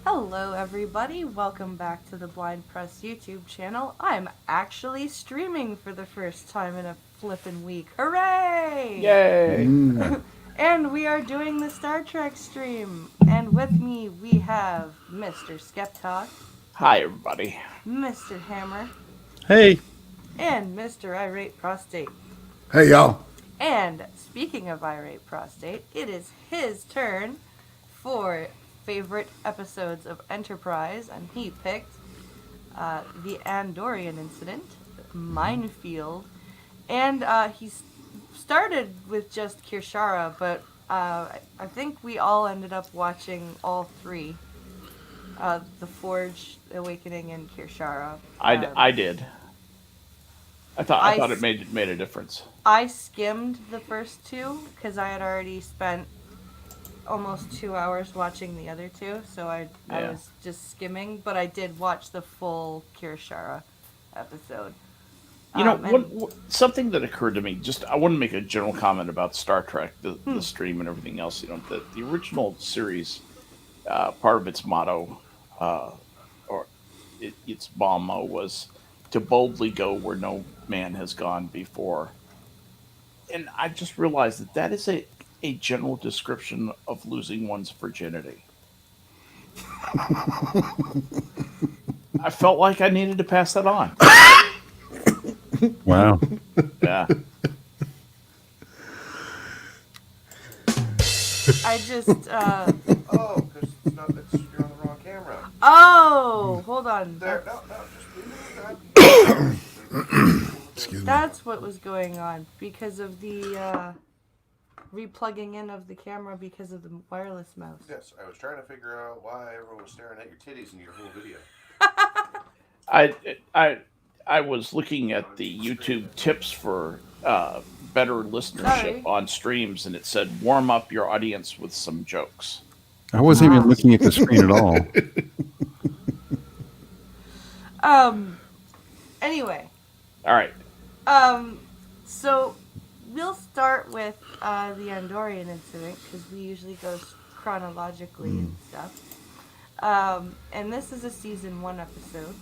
Hello, everybody. Welcome back to the Blind Press YouTube channel. I'm actually streaming for the first time in a flippin' week. Hooray! Yay! And we are doing the Star Trek stream. And with me, we have Mr. Skeptok, Hi, everybody. Mr. Hammer, Hey. and Mr. Irate Prostate. Hey, y'all. And speaking of Irate Prostate, it is his turn for favorite episodes of Enterprise, and he picked the Andorian incident, Minefield, and he started with just Kirshara, but I think we all ended up watching all three, The Forge, Awakening, and Kirshara. I did. I I thought it made a difference. I skimmed the first two because I had already spent almost 2 hours watching the other two, so I was just skimming, but I did watch the full Kirshara episode. Something that occurred to me. Just I want to make a general comment about Star Trek, the stream, and everything else. The original series, part of its motto, or its motto was to boldly go where no man has gone before. And I just realized that is a general description of losing one's virginity. I felt like I needed to pass that on. Wow. Yeah. I just Oh, because you're on the wrong camera. oh, hold on. There, no, just Excuse me. That's what was going on because of the replugging in of the camera because of the wireless mouse. Yes, I was trying to figure out why everyone was staring at your titties in your whole video. I was looking at the YouTube tips for better listenership Sorry. on streams, and it said warm up your audience with some jokes. I wasn't even looking at the screen at all. Anyway, All right. so we'll start with the Andorian incident because we usually go chronologically and stuff. And this is a season 1 episode.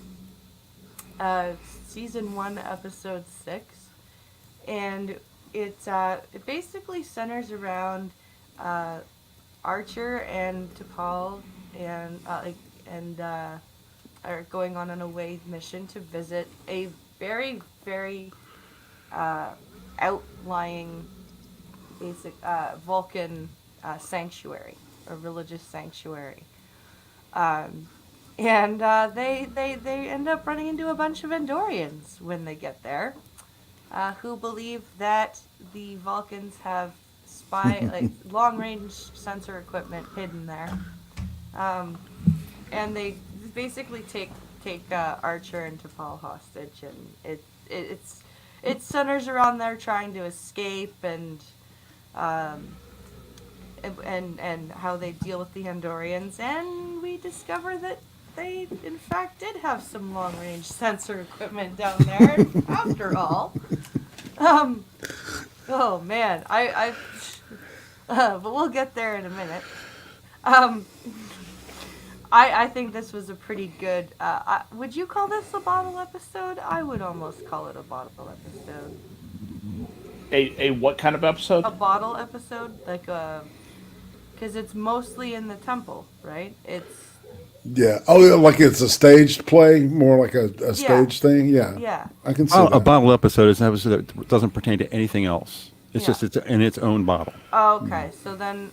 Season 1, episode 6, and it basically centers around Archer and T'Pol and are going on an away mission to visit a very, very outlying basic Vulcan sanctuary, a religious sanctuary. And they end up running into a bunch of Andorians when they get there, who believe that the Vulcans have long-range sensor equipment hidden there. And they basically take Archer and T'Pol hostage, and it centers around their trying to escape and how they deal with the Andorians, and we discover that they in fact did have some long range sensor equipment down there after all. Oh man, but we'll get there in a minute. I think this was a pretty good. Would you call this a bottle episode? I would almost call it a bottle episode. A what kind of episode? A bottle episode, like because it's mostly in the temple, right? It's Yeah. Oh, yeah, like it's a staged play, more like a stage thing. Yeah. yeah. I can see A that. bottle episode is an episode that doesn't pertain to anything else. It's Yeah. just it's in its own bottle. Oh, okay, so then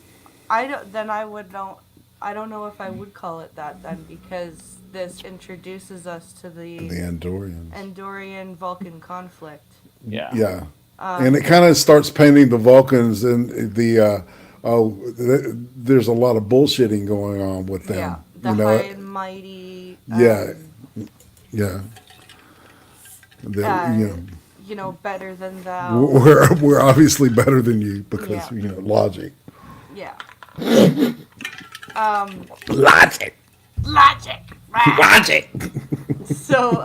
I don't. Then I would don't. I don't know if I would call it that then because this introduces us to the The Andorians. Andorian Vulcan conflict. Yeah. Yeah. And it kind of starts painting the Vulcans and there's a lot of bullshitting going on with them. Yeah, the you know? high and mighty. Yeah. Yeah. The, Better than thou. we're obviously better than you because Yeah. logic. Yeah. Logic. Logic. Logic. So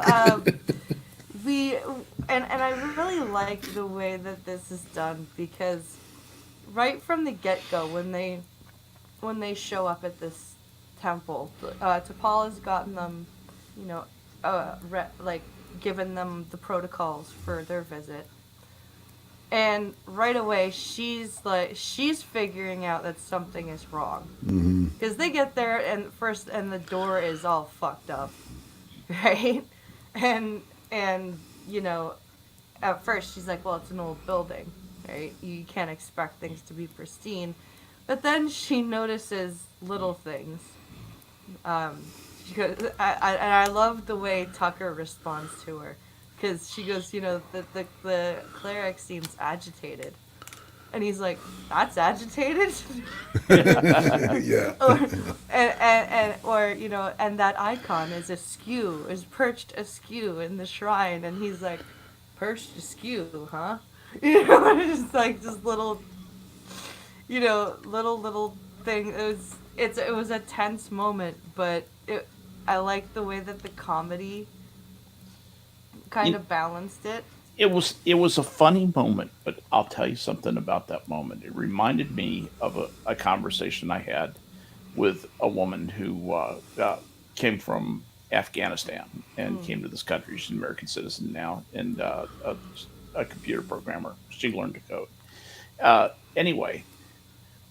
and I really like the way that this is done because right from the get-go when they when they show up at this temple, T'Palla's gotten them, you know, given them the protocols for their visit. And right away, she's figuring out that something is wrong. Because they get there and the door is all fucked up, right? And you know, at first she's like, well, it's an old building, right? You can't expect things to be pristine. But then she notices little things. She goes, I love the way Tucker responds to her. Because she goes, you know, the cleric seems agitated. And he's like, that's agitated? Yeah. Or, you know, and that icon is perched askew in the shrine. And he's like, perched askew, huh? You know, it's like this little, you know, little thing. It was a tense moment, but I like the way that the comedy kind of balanced it. It was a funny moment, but I'll tell you something about that moment. It reminded me of a conversation I had with a woman who came from Afghanistan and came to this country. She's an American citizen now and a computer programmer. She learned to code. Anyway,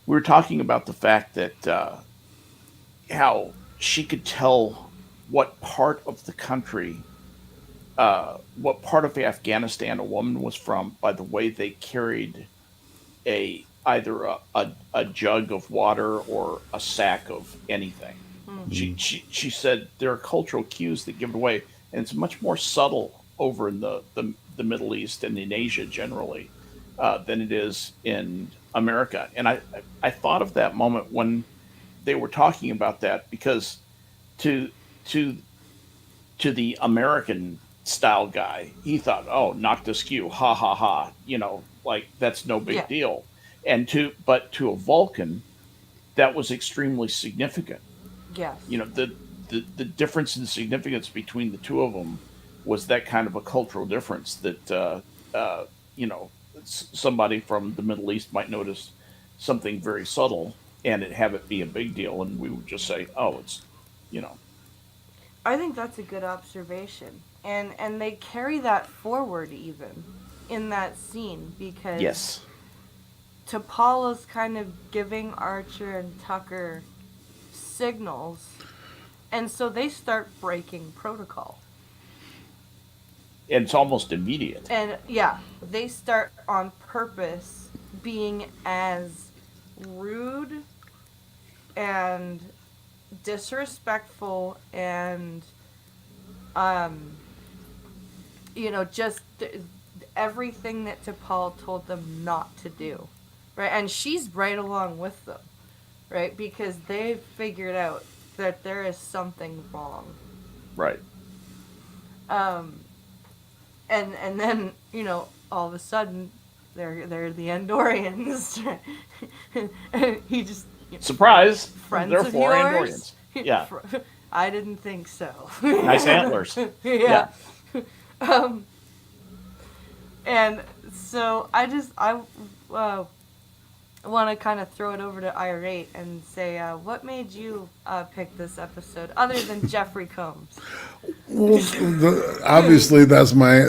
we were talking about the fact that how she could tell what part of the country what part of Afghanistan a woman was from by the way they carried either a jug of water or a sack of anything. She said there are cultural cues that give it away, and it's much more subtle over in the Middle East and in Asia generally than it is in America. And I thought of that moment when they were talking about that, because to the American style guy, he thought, oh, knocked askew, ha ha ha, you know, like that's no big deal. And to a Vulcan, that was extremely significant. Yes. You know, the difference in significance between the two of them was that kind of a cultural difference that you know, somebody from the Middle East might notice something very subtle and have it be a big deal, and we would just say, oh, it's, you know. I think that's a good observation. And they carry that forward even in that scene, because Yes. T'Palla's kind of giving Archer and Tucker signals, and so they start breaking protocol. And it's almost immediate. And yeah, they start on purpose being as rude and disrespectful and you know, just everything that T'Pol told them not to do, right? And she's right along with them, right? Because they've figured out that there is something wrong. Right. And then, you know, all of a sudden they're the Andorians. And he just, you know, Surprise! friends Therefore, of yours? Andorians. Yeah. I didn't think so. Nice antlers. Yeah. And so I want to kind of throw it over to Irate and say, what made you pick this episode other than Jeffrey Combs? Well, obviously that's my,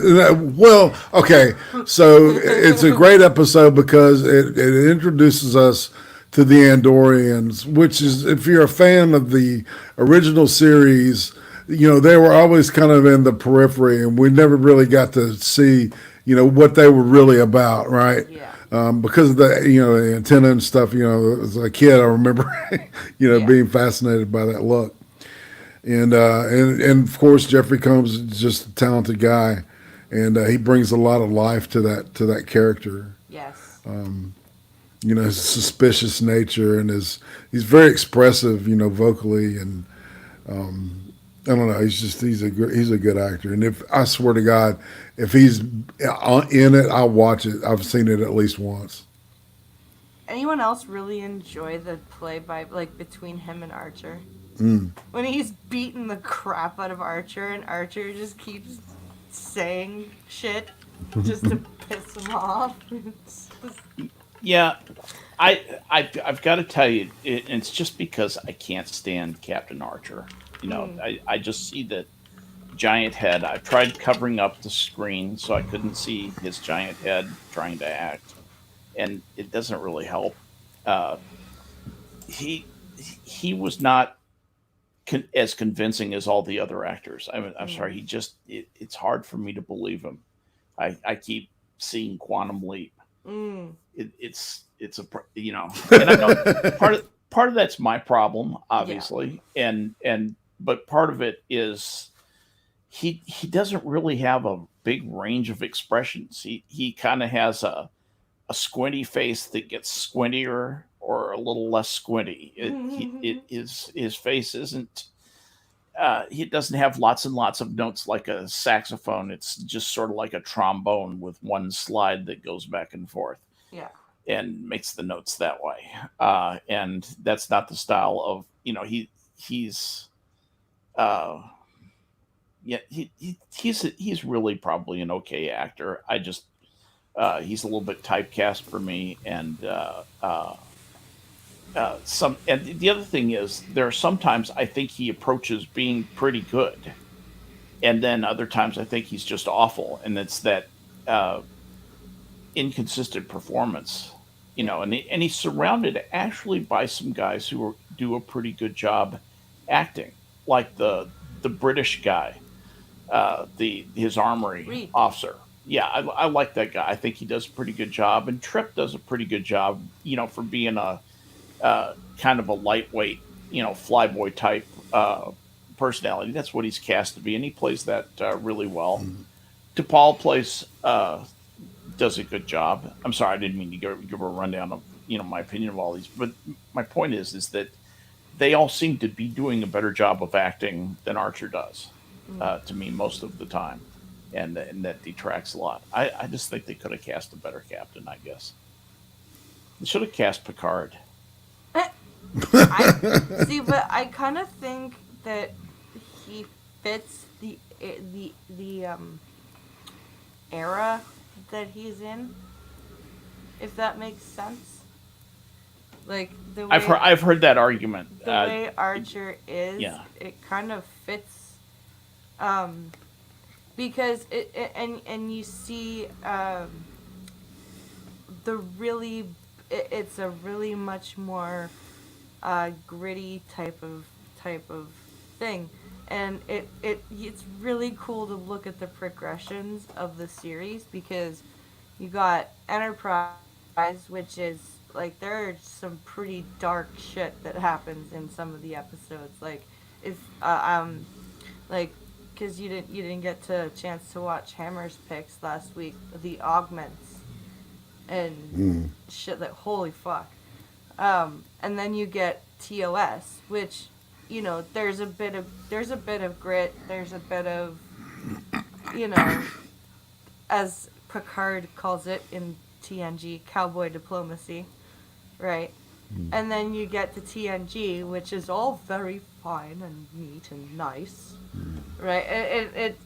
well, okay. So it's a great episode because it introduces us to the Andorians, which is, if you're a fan of the original series, you know, they were always kind of in the periphery, and we never really got to see, you know, what they were really about, right? Yeah. Because of the, you know, the antenna and stuff, you know, as a kid, I remember, you know, being fascinated by that look. And of course, Jeffrey Combs is just a talented guy, and he brings a lot of life to that character. Yes. You know, his suspicious nature, and he's very expressive, you know, vocally, and I don't know, he's a good actor. And if, I swear to God, if he's in it, I'll watch it. I've seen it at least once. Anyone else really enjoy the play by, like, between him and Archer? When he's beating the crap out of Archer, and Archer just keeps saying shit just to piss him off. It's just... Yeah, I've got to tell you, it's just because I can't stand Captain Archer. I just see that giant head. I've tried covering up the screen so I couldn't see his giant head trying to act, and it doesn't really help. Uh, he he was not as convincing as all the other actors. I'm sorry. It's hard for me to believe him. I keep seeing Quantum Leap. Mm. It's and I know part of that's my problem, Yeah. obviously, and but part of it is he doesn't really have a big range of expressions. He kind of has a squinty face that gets squintier or a little less squinty. His face isn't. He doesn't have lots and lots of notes like a saxophone. It's just sort of like a trombone with one slide that goes back and forth Yeah. and makes the notes that way. And that's not the style of he's yeah he's really probably an okay actor. I just he's a little bit typecast for me, and some. And the other thing is, there are sometimes I think he approaches being pretty good, and then other times I think he's just awful, and it's that uh, inconsistent performance. And he's surrounded actually by some guys do a pretty good job acting, like the British guy, the his armory Reed. officer. Yeah, I like that guy. I think he does a pretty good job, and Trip does a pretty good job. For being a kind of a lightweight, flyboy type personality. That's what he's cast to be, and he plays that really well. DePaul does a good job. I'm sorry, I didn't mean to give a rundown of my opinion of all these, but my point is that they all seem to be doing a better job of acting than Archer does, to me most of the time, and that detracts a lot. I just think they could have cast a better captain. I guess they should have cast Picard. I see, but I kind of think that he fits the era that he's in, if that makes sense. Like the way I've heard that argument. the way Archer is, Yeah. it kind of fits, um, because and you see the really it's a really much more gritty type of thing, and it's really cool to look at the progressions of the series, because you got Enterprise, which is like there's some pretty dark shit that happens in some of the episodes, like if like because you didn't get to chance to watch Hammer's picks last week, the augments and shit, like holy fuck. And then you get TOS, which there's a bit of grit, there's a bit of you know as Picard calls it in TNG, cowboy diplomacy, right? And then you get to TNG, which is all very fine and neat and nice, right?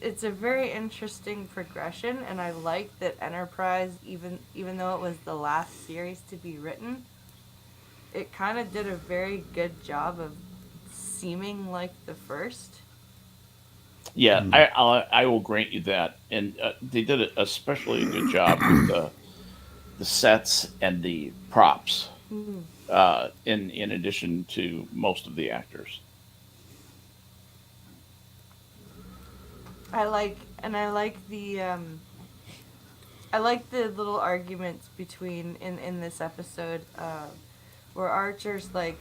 It's a very interesting progression, and I like that Enterprise, even though it was the last series to be written, it kind of did a very good job of seeming like the first. Yeah, I will grant you that, and they did especially a good job with the sets and the props. In addition to most of the actors. I like the little arguments between in this episode, where Archer's like,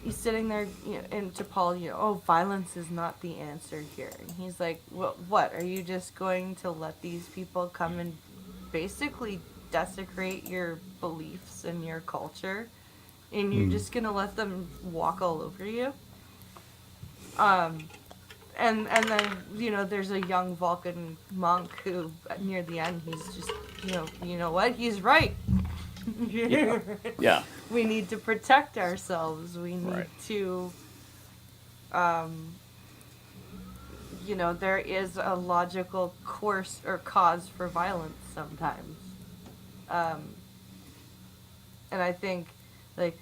he's sitting there, and to Paul, oh, violence is not the answer here, and he's like, what are you just going to let these people come and basically desecrate your beliefs and your culture, and you're just gonna let them walk all over you? And then there's a young Vulcan monk who near the end, he's just what, he's right. Yeah, yeah, We need to protect ourselves. We need right. to there is a logical course or cause for violence sometimes. And I think Like,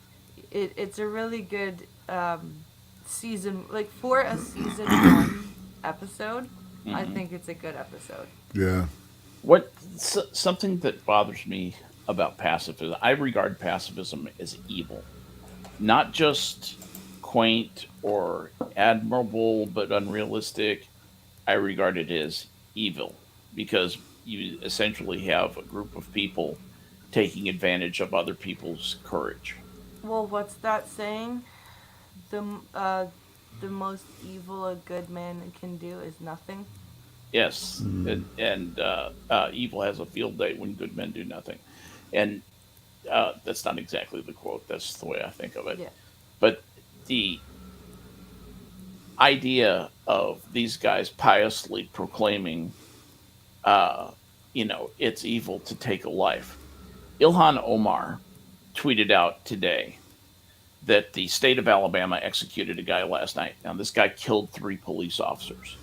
it's a really good season. Like, for a season one episode, I think it's a good episode. Yeah. Something that bothers me about pacifism, I regard pacifism as evil, not just quaint or admirable but unrealistic. I regard it as evil because you essentially have a group of people taking advantage of other people's courage. Well, what's that saying? The most evil a good man can do is nothing. Yes, and evil has a field day when good men do nothing, and that's not exactly the quote. That's the way I think of it. Yeah. But the idea of these guys piously proclaiming, it's evil to take a life. Ilhan Omar tweeted out today that the state of Alabama executed a guy last night. Now, this guy killed 3 police officers.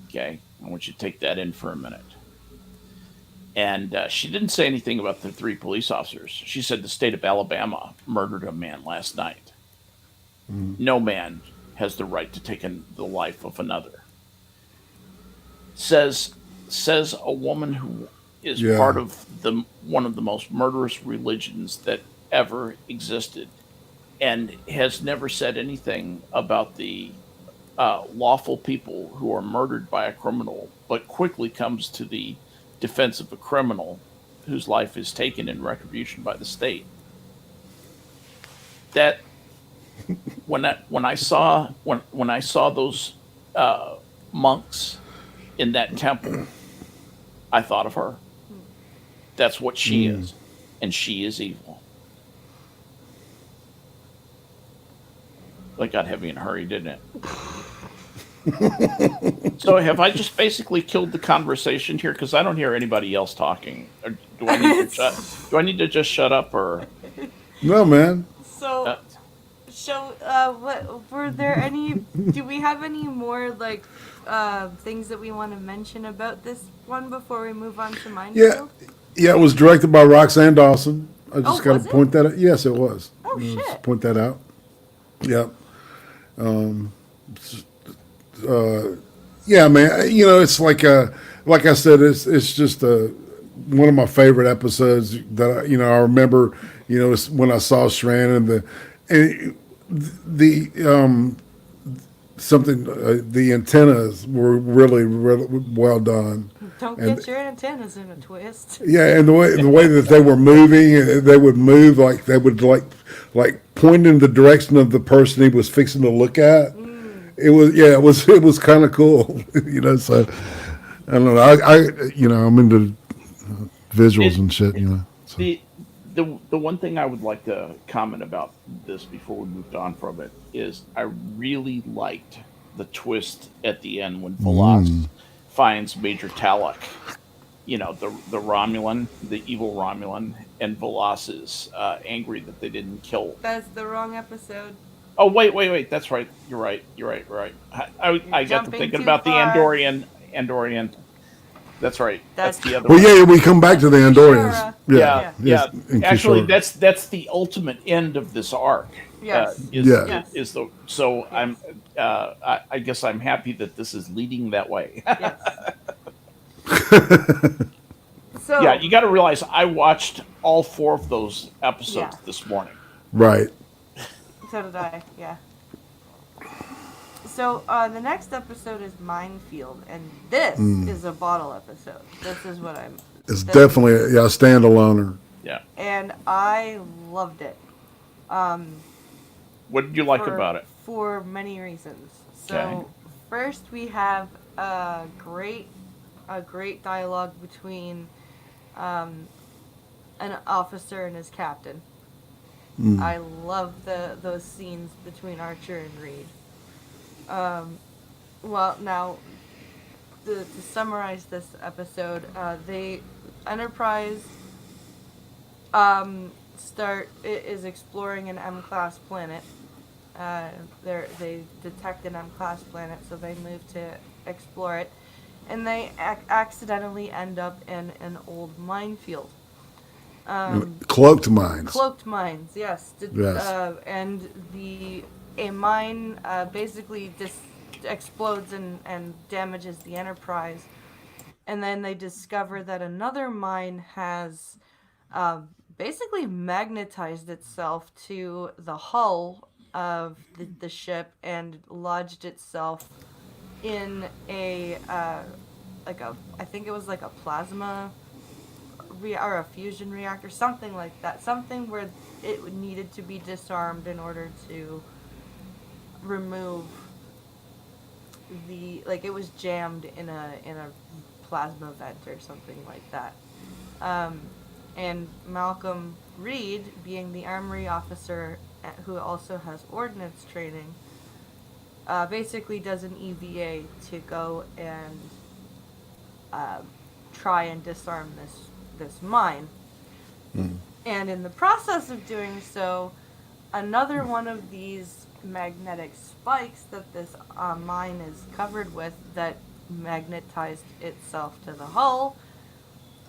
Okay, I want you to take that in for a minute. And she didn't say anything about the 3 police officers. She said the state of Alabama murdered a man last night. No man has the right to take the life of another. Says a woman who is Yeah. part of one of the most murderous religions that ever existed, and has never said anything about the lawful people who are murdered by a criminal, but quickly comes to the defense of a criminal whose life is taken in retribution by the state. That when I saw those monks in that temple, I thought of her. That's what she is, and she is evil. That got heavy in a hurry, didn't it? So have I just basically killed the conversation here? Because I don't hear anybody else talking. Or do I need to do I need to just shut up, or? No, man. So, Uh, what were there any? Do we have any more like things that we want to mention about this one before we move on to Minefield? Yeah, it was directed by Roxanne Dawson. I just Oh, got was to it? point that out. Yes, it was. Oh, Just shit. point that out. Yep. Yeah, man. It's like I said, it's just one of my favorite episodes that I remember. It's when I saw Shran and the something. The antennas were really, really well done. Don't And- get your antennas in a twist. Yeah, and the way that they were moving, they would move like they would like point in the direction of the person he was fixing to look at. It was kind of cool, So I don't know. I'm into visuals It- and shit, So. The one thing I would like to comment about this before we moved on from it is I really liked the twist at the end when Velas finds Major Talak, the Romulan, the evil Romulan, and Velas is angry that they didn't kill. That's the wrong episode. Oh, wait, that's right. You're right. I got to jumping thinking too about far. the Andorian. That's right. That's That's- the other Well, one. yeah, we come back to the Andorians. Kishara. Yeah. yes, and Actually, Kishara. that's the ultimate end of this arc. Yes. Yeah. Yes. Is the so I'm I guess I'm happy that this is leading that way. Yes. So Yeah, you got to realize I watched all 4 of those episodes Yeah. this morning. Right. So did I, yeah. So the next episode is Minefield, and this is a bottle episode. This is what I'm. It's definitely a standaloner. Yeah. And I loved it. What did you like about it? For many reasons. So Okay. first we have a great dialogue between an officer and his captain. I love those scenes between Archer and Reed. Well, now to summarize this episode, Enterprise is exploring an M-class planet. They detect an M-class planet, so they move to explore it, and they accidentally end up in an old minefield. Cloaked mines. Cloaked mines, yes. Yes. And a mine basically just explodes and damages the Enterprise. And then they discover that another mine has basically magnetized itself to the hull of the ship and lodged itself in a I think it was like a plasma or a fusion reactor, something like that, something where it needed to be disarmed in order to remove it was jammed in a plasma vent or something like that. And Malcolm Reed, being the armory officer who also has ordnance training, basically does an EVA to go and try and disarm this mine. And in the process of doing so, another one of these magnetic spikes that this mine is covered with that magnetized itself to the hull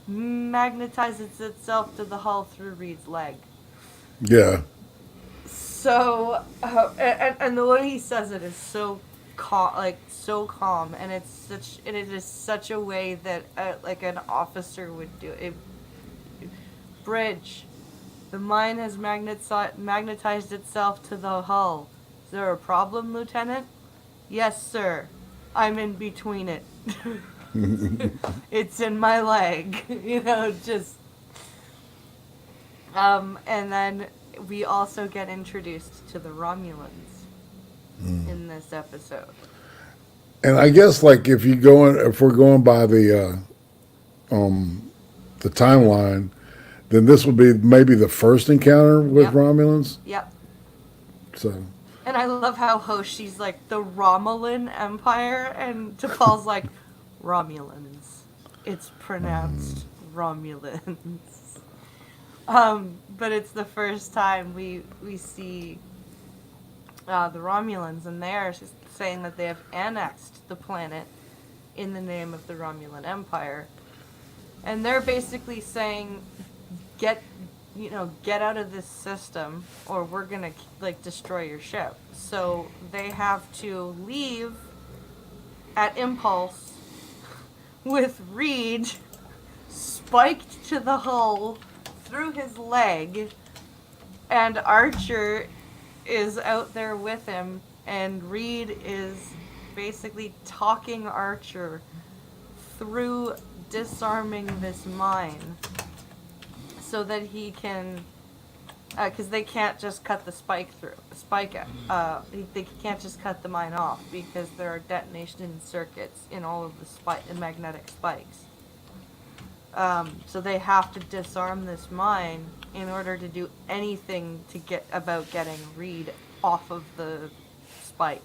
magnetizes itself to the hull through Reed's leg. Yeah. So, and the way he says it is so calm, and it is such a way that like an officer would do it. Bridge, the mine has magnetized itself to the hull. Is there a problem, Lieutenant? Yes, sir. I'm in between it. It's in my leg. Just. And then we also get introduced to the Romulans in this episode. And I guess like if we're going by the timeline, then this would be maybe the first encounter with Yep. Romulans. Yep. So. And I love how Hoshi's like the Romulan Empire, and T'Pol's like Romulans. It's pronounced Romulans. But it's the first time we see the Romulans, and they are saying that they have annexed the planet in the name of the Romulan Empire, and they're basically saying, get out of this system or we're gonna destroy your ship. So they have to leave at impulse with Reed spiked to the hull through his leg, and Archer is out there with him, and Reed is basically talking Archer through disarming this mine so that he can, because they can't just cut the they can't just cut the mine off because there are detonation circuits in all of the magnetic spikes. So they have to disarm this mine in order to do anything to getting Reed off of the spike.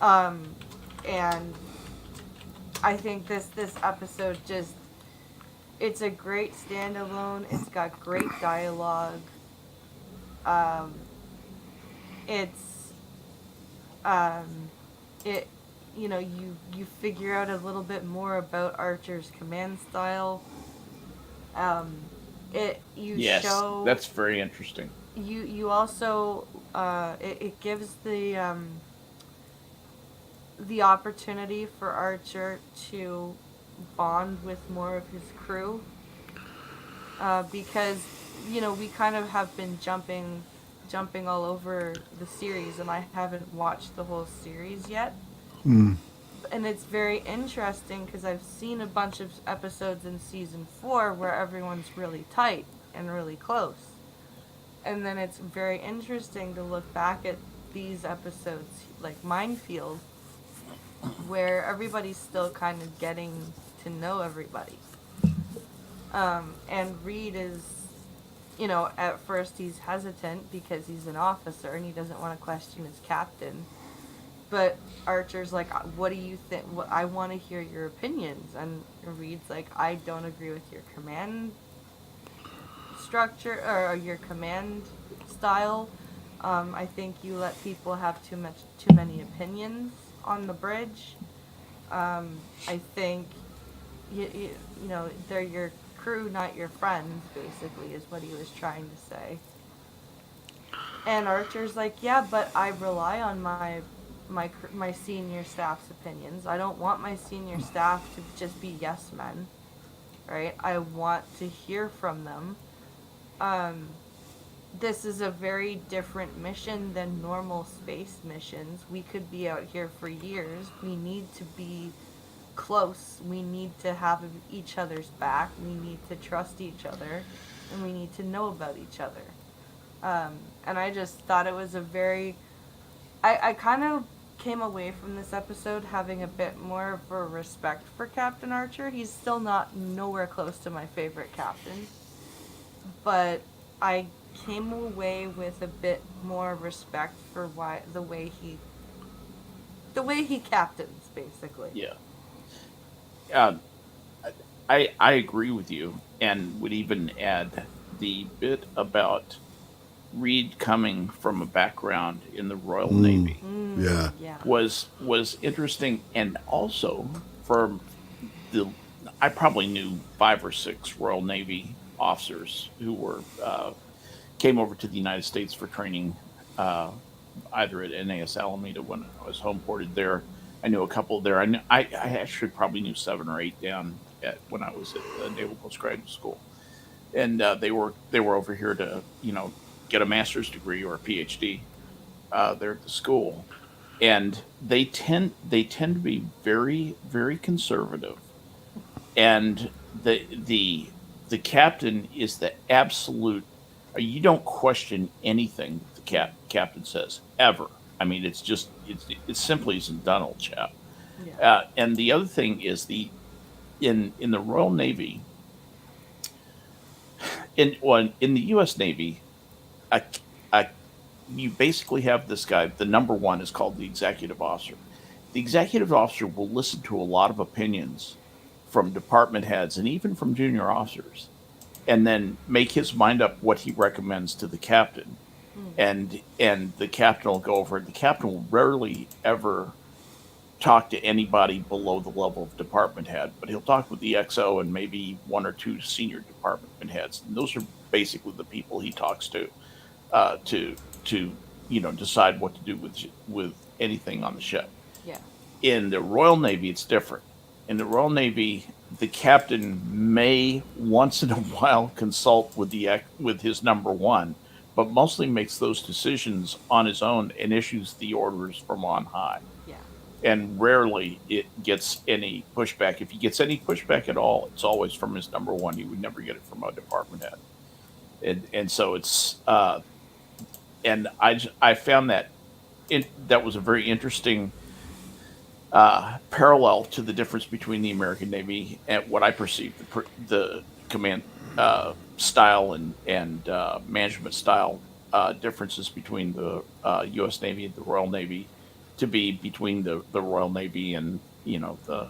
And I think this episode it's a great standalone. It's got great dialogue. You figure out a little bit more about Archer's command style. That's very interesting. You also it gives the opportunity for Archer to bond with more of his crew, because we kind of have been jumping all over the series, and I haven't watched the whole series yet. And it's very interesting because I've seen a bunch of episodes in season 4 where everyone's really tight and really close, and then it's very interesting to look back at these episodes like Minefield, where everybody's still kind of getting to know everybody. And Reed is, at first he's hesitant because he's an officer and he doesn't want to question his captain. But Archer's like, what do you think? I want to hear your opinions. And Reed's like, I don't agree with your command structure or your command style. I think you let people have too many opinions on the bridge. I think they're your crew, not your friends, basically, is what he was trying to say. And Archer's like, yeah, but I rely on my senior staff's opinions. I don't want my senior staff to just be yes men, right? I want to hear from them. This is a very different mission than normal space missions. We could be out here for years. We need to be close. We need to have each other's back. We need to trust each other, and we need to know about each other. And I just thought it was a very... I kind of came away from this episode having a bit more of a respect for Captain Archer. He's still nowhere close to my favorite captain. But I came away with a bit more respect for the way he captains, basically. Yeah. I agree with you, and would even add the bit about Reed coming from a background in the Royal Navy Yeah. Yeah. was interesting, and also from I probably knew 5 or 6 Royal Navy officers who were came over to the United States for training, either at NAS Alameda when I was home ported there. I knew a couple there. I actually probably knew 7 or 8 down when I was at the Naval Postgraduate School, and they were over here to get a master's degree or a PhD there at the school, and they tend to be very, very conservative, and the captain is the absolute. You don't question anything the captain says ever. I mean, it simply isn't done, old chap. Yeah. And the other thing is in the Royal Navy, in the U.S. Navy, you basically have this guy. The number one is called the executive officer. The executive officer will listen to a lot of opinions from department heads and even from junior officers, and then make his mind up what he recommends to the captain. And the captain will go over it. The captain will rarely ever talk to anybody below the level of department head, but he'll talk with the XO and maybe 1 or 2 senior department heads. And those are basically the people he talks to decide what to do with anything on the ship. Yeah. In the Royal Navy, it's different. In the Royal Navy, the captain may once in a while consult with his number one, but mostly makes those decisions on his own and issues the orders from on high. Yeah. And rarely it gets any pushback. If he gets any pushback at all, it's always from his number one. He would never get it from a department head. And so it's and I found that that was a very interesting parallel to the difference between the American Navy and what I perceived the command style and management style differences between the U.S. Navy and the Royal Navy to be between the Royal Navy and the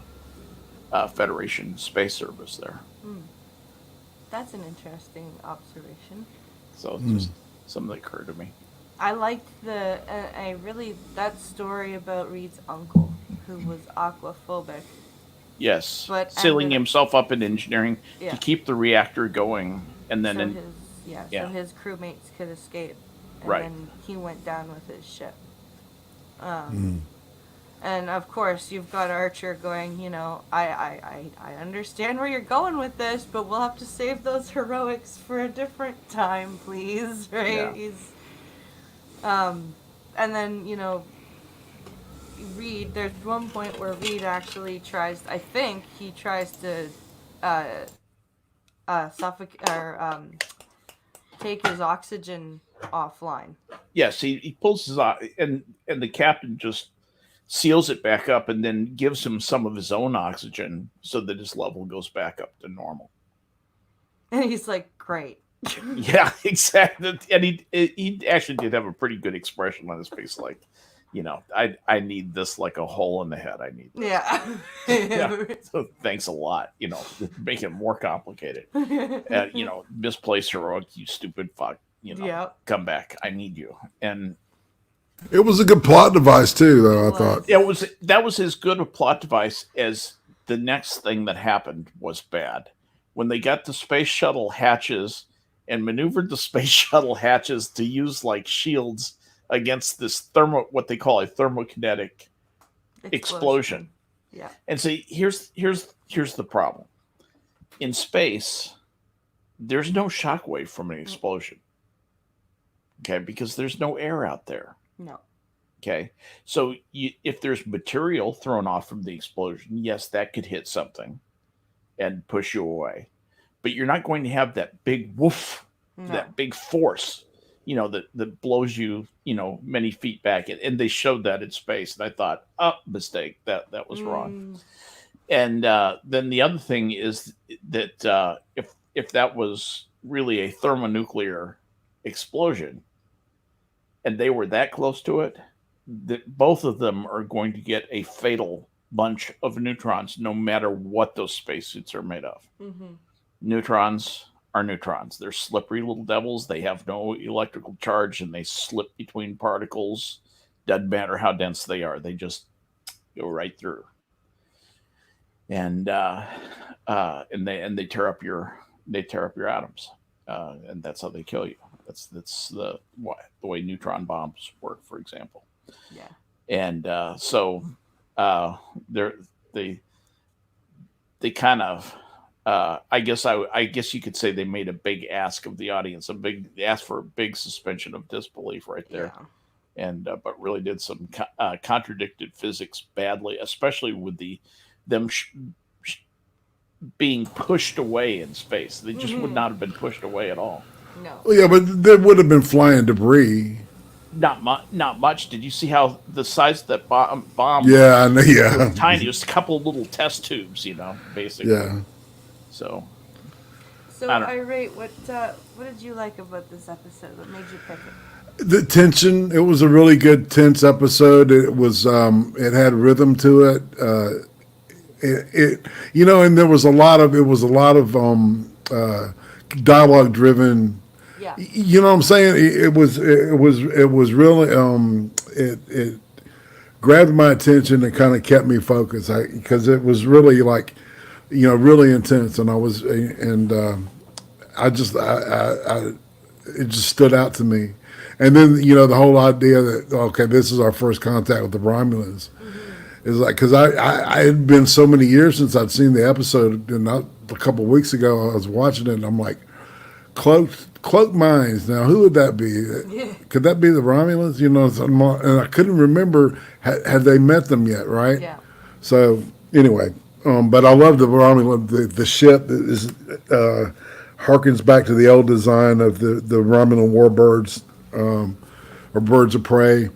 Federation Space Service there. That's an interesting observation. So it's just something that occurred to me. I liked that story about Reed's uncle, who was aquaphobic. Yes, But sealing ended up- himself up in engineering Yeah. to keep the reactor going, and then So his crewmates could escape, and Right. then he went down with his ship. And of course, you've got Archer going, I understand where you're going with this, but we'll have to save those heroics for a different time, please, right? Yeah. And then, Reed, there's one point where Reed actually tries to suffocate or take his oxygen offline. yes, he pulls his and the captain just seals it back up and then gives him some of his own oxygen so that his level goes back up to normal. And he's like, great. Yeah, exactly. And he actually did have a pretty good expression on his face, like, I need this like a hole in the head. I need this. Yeah. Yeah. So thanks a lot. Make it more complicated. Misplaced heroic, you stupid fuck. Yep. Come back. I need you. And It was a good plot device too, though. I was. thought. that was as good a plot device as the next thing that happened was bad. when they got the space shuttle hatches and maneuvered the space shuttle hatches to use like shields against this what they call a thermokinetic explosion. Yeah. And see, here's the problem. In space, there's no shockwave from an explosion. Okay, because there's no air out there. No. Okay, so if there's material thrown off from the explosion, yes, that could hit something and push you away. But you're not going to have that big woof, that big force, that blows you, many feet back. And they showed that in space. And I thought, mistake, that was wrong. And then the other thing is that if that was really a thermonuclear explosion and they were that close to it, that both of them are going to get a fatal bunch of neutrons no matter what those spacesuits are made of. Mm-hmm. Neutrons are neutrons. They're slippery little devils. They have no electrical charge and they slip between particles. Doesn't matter how dense they are. They just go right through. And they tear up your atoms. And that's how they kill you. That's the way neutron bombs work, for example. Yeah. And so they kind of I guess you could say they made a big ask of the audience, ask for a big suspension of disbelief right there. Yeah. And but really did some contradicted physics badly, especially with them being pushed away in space. They just would not have been pushed away at all. No. Well, yeah, but there would have been flying debris. Not much. Did you see how the size of that bomb? Yeah, I know, yeah. Was tiny. It was a couple of little test tubes, basically. Yeah. So Irate, what did you like about this episode? What made you pick it? The tension. It was a really good tense episode. It was it had rhythm to it. And there was a lot of dialogue driven. Yeah. You know what I'm saying? It was really it grabbed my attention and kind of kept me focused because it was really really intense, and it just stood out to me. And then the whole idea that this is our first contact with the Romulans is like, because I had been so many years since I'd seen the episode, and a couple of weeks ago I was watching it and I'm like, cloaked minds. Now, who would that be? Could that be the Romulans? And I couldn't remember had they met them yet, right? Yeah. So anyway, but I love the Romulan. The ship is harkens back to the old design of the Romulan warbirds or birds of prey.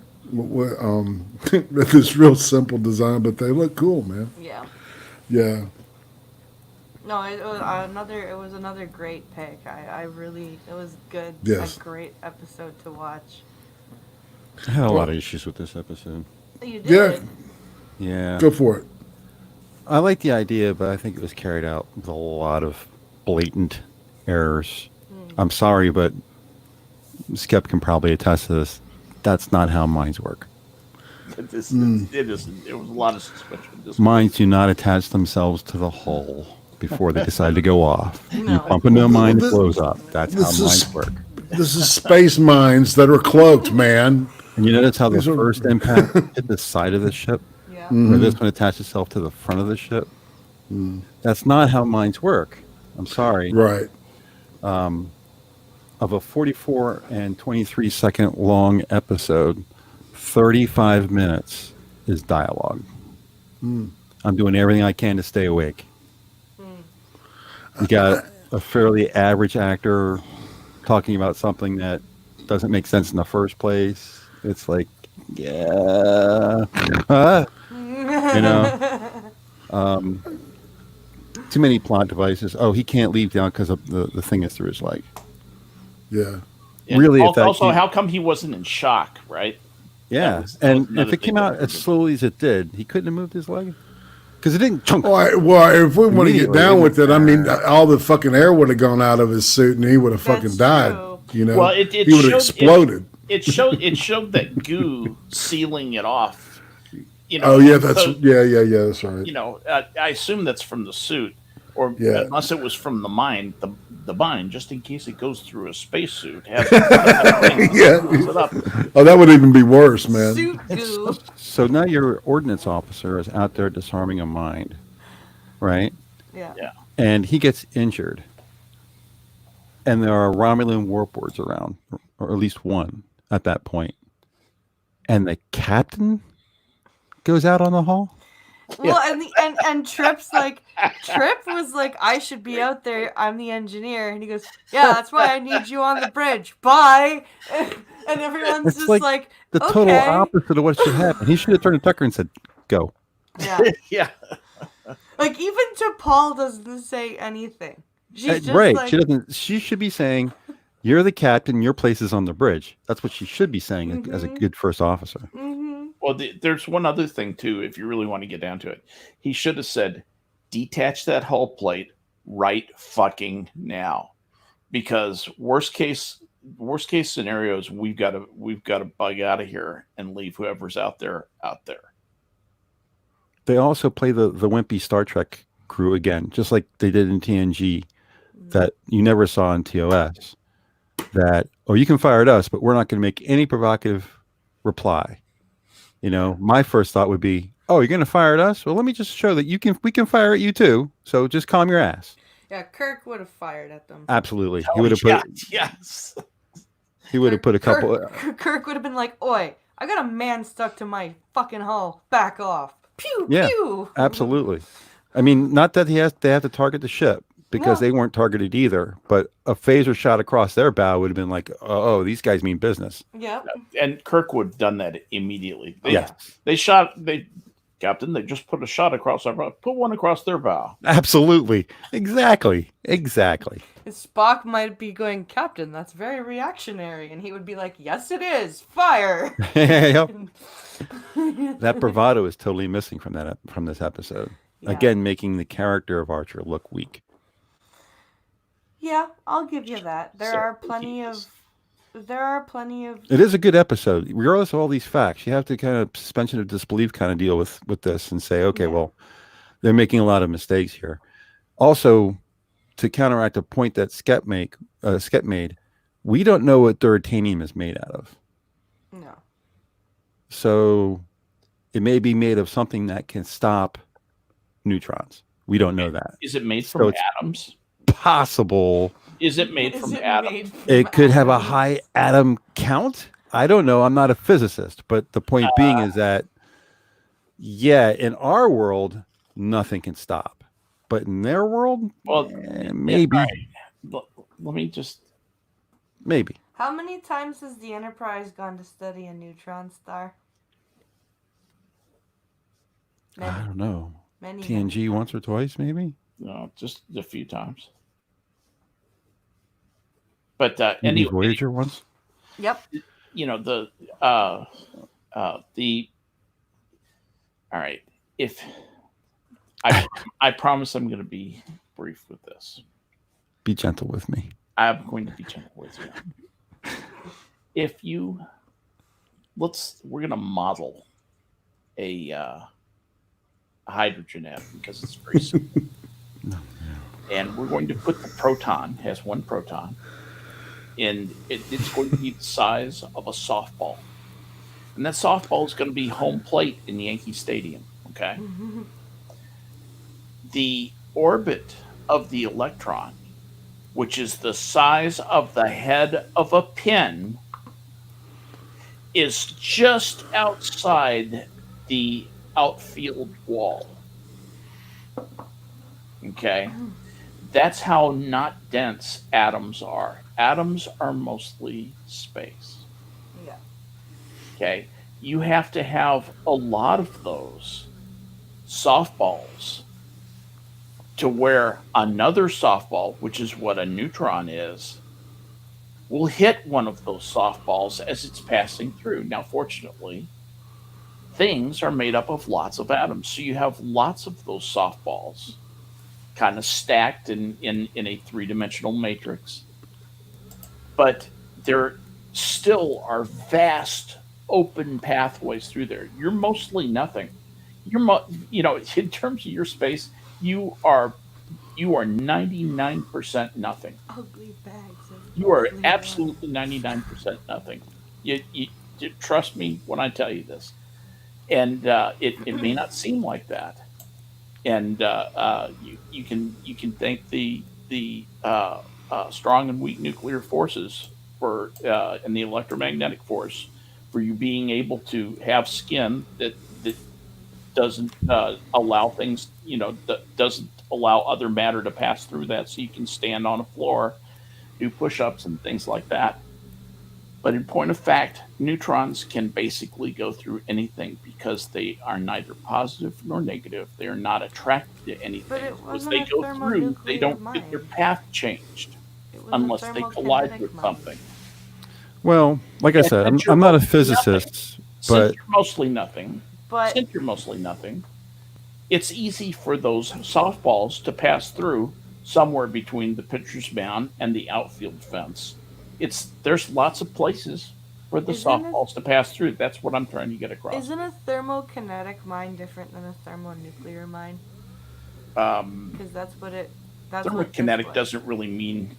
This real simple design, but they look cool, man. Yeah. Yeah. No, it was another great pick. It was good. Yes. A great episode to watch. I had a lot of issues with this episode. You Yeah. did. Yeah. Go for it. I like the idea, but I think it was carried out with a lot of blatant errors. I'm sorry, but Skep can probably attest to this. That's not how minds work. It isn't. It was a lot of suspension. Minds do not attach themselves to the hull before they decide to go off. No. You bump into a mine, it This- blows up. That's how this is- minds work. This is space mines that are cloaked, man. And you notice how the These are- first impact hit the side of the ship, Yeah. where this one attached itself to the front of the ship? That's not how minds work. I'm sorry. Right. Of a 44 and 23 second long episode, 35 minutes is dialogue. I'm doing everything I can to stay awake. You got a fairly average actor talking about something that doesn't make sense in the first place. It's like, yeah, too many plot devices. Oh, he can't leave down because the thing is through his leg. Yeah. Really, if that Also, came- how come he wasn't in shock? Right. Yeah, That was and another if it thing came that out happened. as slowly as it did, he couldn't have moved his leg because it didn't chunk. Well, if we want to get Immediately, down with it, I mean, uh, all the fucking air would have gone out of his suit, and he would have fucking That's died. true. Well, it he would have showed- exploded. It showed that goo sealing it off. Oh yeah, so- yeah, that's right. I assume that's from the suit, or Yeah. unless it was from the mine, the mine, just in case it goes through a spacesuit. Has Yeah. it up. Oh, that would even be worse, man. Suit goo. So now your ordnance officer is out there disarming a mine, right? Yeah. Yeah. And he gets injured. And there are Romulan warboards around, or at least one at that point. And the captain goes out on the hull? Well, and Trip was like, I should be out there. I'm the engineer, and he goes, yeah, that's why I need you on the bridge. Bye. And everyone's It's just like like, The total okay. opposite of what should happen. He should have turned to Tucker and said, go. Yeah. Yeah. Like even T'Pol doesn't say anything. She's just Right. like, She doesn't. She should be saying, you're the captain, your place is on the bridge. That's what she should be saying as a good first officer. mm-hmm. Well, there's one other thing too. If you really want to get down to it, he should have said, "Detach that hull plate right fucking now," because worst case scenarios, we've got to bug out of here and leave whoever's out there. They also play the wimpy Star Trek crew again, just like they did in TNG, that you never saw in TOS. That, oh, you can fire at us, but we're not going to make any provocative reply. You know, my first thought would be, oh, you're going to fire at us? Well, let me just show that we can fire at you too. So just calm your ass. Yeah, Kirk would have fired at them. Absolutely. He would have put yes. he would have put a couple Kirk would have been like, oi, I got a man stuck to my fucking hull. Back off. Pew Yeah, pew. absolutely. I mean, not that they have to target the ship, because No. they weren't targeted either, but a phaser shot across their bow would have been like, oh, these guys mean business. Yep. And Kirk would have done that immediately. Yes. Captain, they just put a shot across our bow. Put one across their bow. Absolutely. Exactly. And Spock might be going, Captain, that's very reactionary. And he would be like, yes, it is. Fire. Yep. That bravado is totally missing from this episode. Yeah. Again, making the character of Archer look weak. Yeah, I'll give you that. There So are plenty of. It is a good episode. Regardless of all these facts, you have to kind of suspension of disbelief kind of deal with this and say, okay, Yeah. well, they're making a lot of mistakes here. Also, to counteract a point that Skep made, we don't know what Duratanium is made out of. No. So it may be made of something that can stop neutrons. We don't know that. Is it made So from it's- atoms? Possible. Is it made Is from it atoms? made from It could have a atoms? high atom count. I don't know. I'm not a physicist, but the point being is that, yeah, in our world, nothing can stop. But in their world, Well, maybe. all right. Let me just. Maybe. How many times has the Enterprise gone to study a neutron star? I don't know. Many. TNG once or twice, maybe? No, just a few times. But Maybe anyway, Voyager once? Yep. the all right. If I promise I'm going to be brief with this. Be gentle with me. I'm going to be gentle with you. We're going to model a hydrogen atom because it's very simple. And we're going to put the proton, has one proton, and it's going to be the size of a softball. And that softball is going to be home plate in Yankee Stadium, okay? The orbit of the electron, which is the size of the head of a pin, is just outside the outfield wall. Okay? That's how not dense atoms are. Atoms are mostly space. Yeah. Okay? You have to have a lot of those softballs to where another softball, which is what a neutron is, will hit one of those softballs as it's passing through. Now, fortunately, things are made up of lots of atoms. So you have lots of those softballs kind of stacked in a three-dimensional matrix. But there still are vast open pathways through there. You're mostly nothing. In terms of your space, you are you are 99% nothing. Ugly bags of You are ugly bags. absolutely 99% nothing. You trust me when I tell you this. And it may not seem like that. And you can thank the strong and weak nuclear forces for and the electromagnetic force for you being able to have skin that doesn't allow things, that doesn't allow other matter to pass through that, so you can stand on a floor, do push-ups and things like that. But in point of fact, neutrons can basically go through anything because they are neither positive nor negative. They are not attracted to But anything. it As wasn't they a go through, they thermonuclear don't get their mine. path changed It was a unless they collide thermokinetic with mine. something. Well, like I And said, since you're I'm not a mostly nothing, physicist, since but you're mostly nothing, But since you're mostly nothing, it's easy for those softballs to pass through somewhere between the pitcher's mound and the outfield fence. There's lots of places for the isn't a softballs to pass through. That's what I'm trying to get across. isn't a thermokinetic mine different than a thermonuclear mine? Um, Because that's what this Thermokinetic was. doesn't really mean,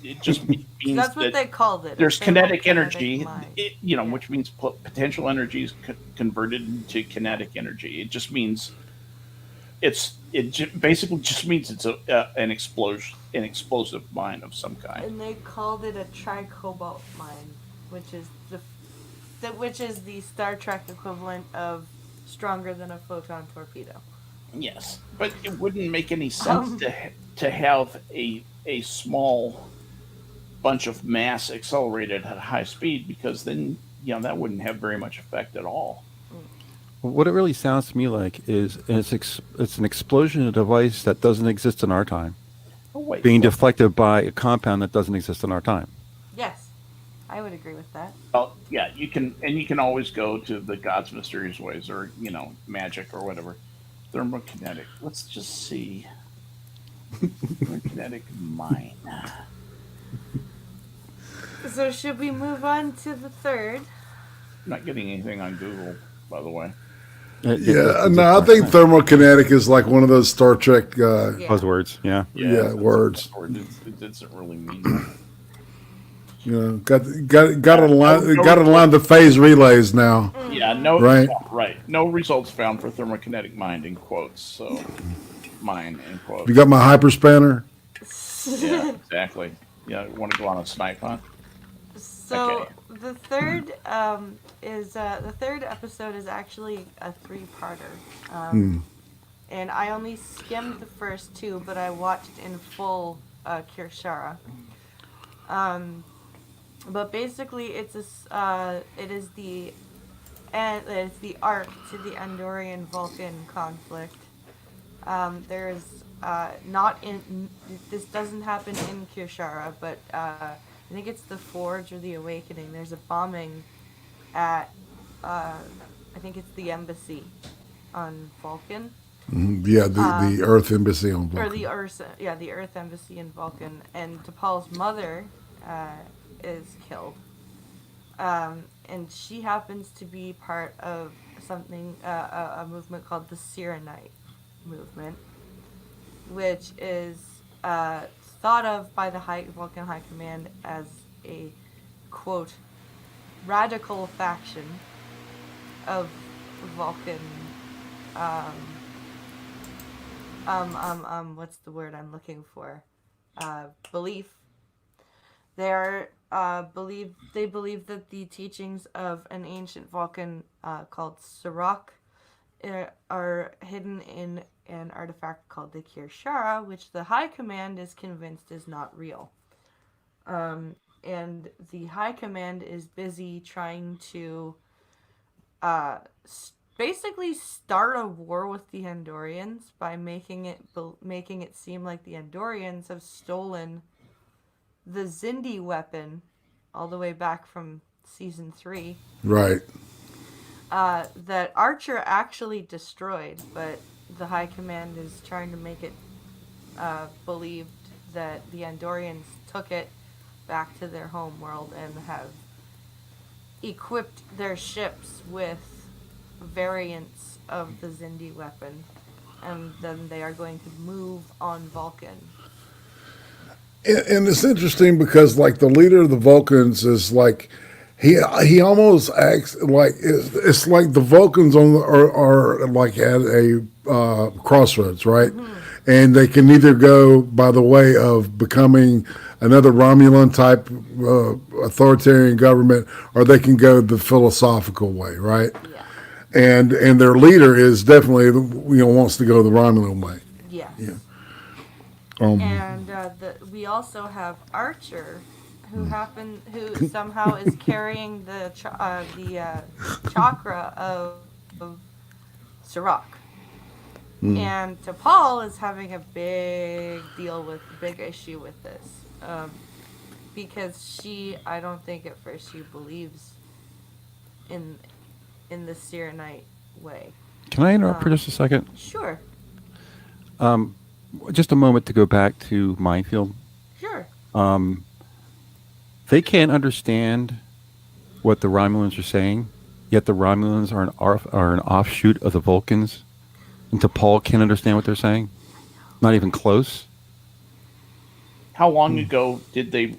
it just So means that's what that they called it, a there's kinetic thermokinetic energy, mine. Yeah. which means potential energy is converted into Yeah. kinetic energy. It just means basically just means it's an explosive mine of some kind. And they called it a tricobalt mine, which is the Star Trek equivalent of stronger than a photon torpedo. Yes, but it wouldn't make any sense Um, to have a small bunch of mass accelerated at high speed, because then that wouldn't have very much effect at all. what it really sounds to me like is it's an explosion device that doesn't exist in our time, Oh wait, being what? deflected by a compound that doesn't exist in our time. yes, I would agree with that. Well, yeah, you can always go to the God's mysterious ways, or magic or whatever. Thermokinetic. Let's just see. Thermokinetic mine. So should we move on to the third? I'm not getting anything on Google, by the way. Yeah, no, I think thermokinetic is like one of those Star Trek, Yeah. Buzzwords, yeah. Yeah, it's words. a word. It doesn't really mean that. got to align, No got to align the phase relays now. Yeah, no, Right. right. No results found for thermokinetic mind in quotes. So, mine in quotes. You got my hyperspanner? Yeah, exactly. Yeah, want to go on a snipe hunt? So Okay. the third episode is actually a three-parter, and I only skimmed the first two, but I watched in full Kirshara. But basically, it's the arc to the Andorian Vulcan conflict. There's not in this doesn't happen in Kirshara, but I think it's the Forge or the Awakening. There's a bombing at I think it's the embassy on Vulcan, Yeah, the Earth Embassy on or Vulcan. the Earth embassy in Vulcan, and T'Pol's mother is killed, and she happens to be part of a movement called the Sirenite movement, which is thought of by the Vulcan High Command as a, quote, radical faction of Vulcan, what's the word I'm looking for? Belief. They believe that the teachings of an ancient Vulcan called Sirach are hidden in an artifact called the Kirshara, which the High Command is convinced is not real. And the High Command is busy trying to basically start a war with the Andorians by making it seem like the Andorians have stolen the Zindi weapon all the way back from season 3. Right. That Archer actually destroyed, but the High Command is trying to make it believed that the Andorians took it back to their home world and have equipped their ships with variants of the Zindi weapon. and then they are going to move on Vulcan. And it's interesting because like the leader of the Vulcans is like he almost acts like it's like the Vulcans are like at a crossroads, right? And they can either go by the way of becoming another Romulan type authoritarian government, or they can go the philosophical way, right? Yeah. And their leader is definitely wants to go the Romulan way. Yes. Yeah. And we also have Archer, who somehow is carrying the chakra of Sirach. And T'Pol is having a big issue with this, because I don't think at first she believes in the Cyrenite way. Can I interrupt for just a second? Sure. Just a moment to go back to Minefield. Sure. They can't understand what the Romulans are saying, yet the Romulans are an offshoot of the Vulcans, and T'Pol can't understand what they're saying. Not even close. How long ago did they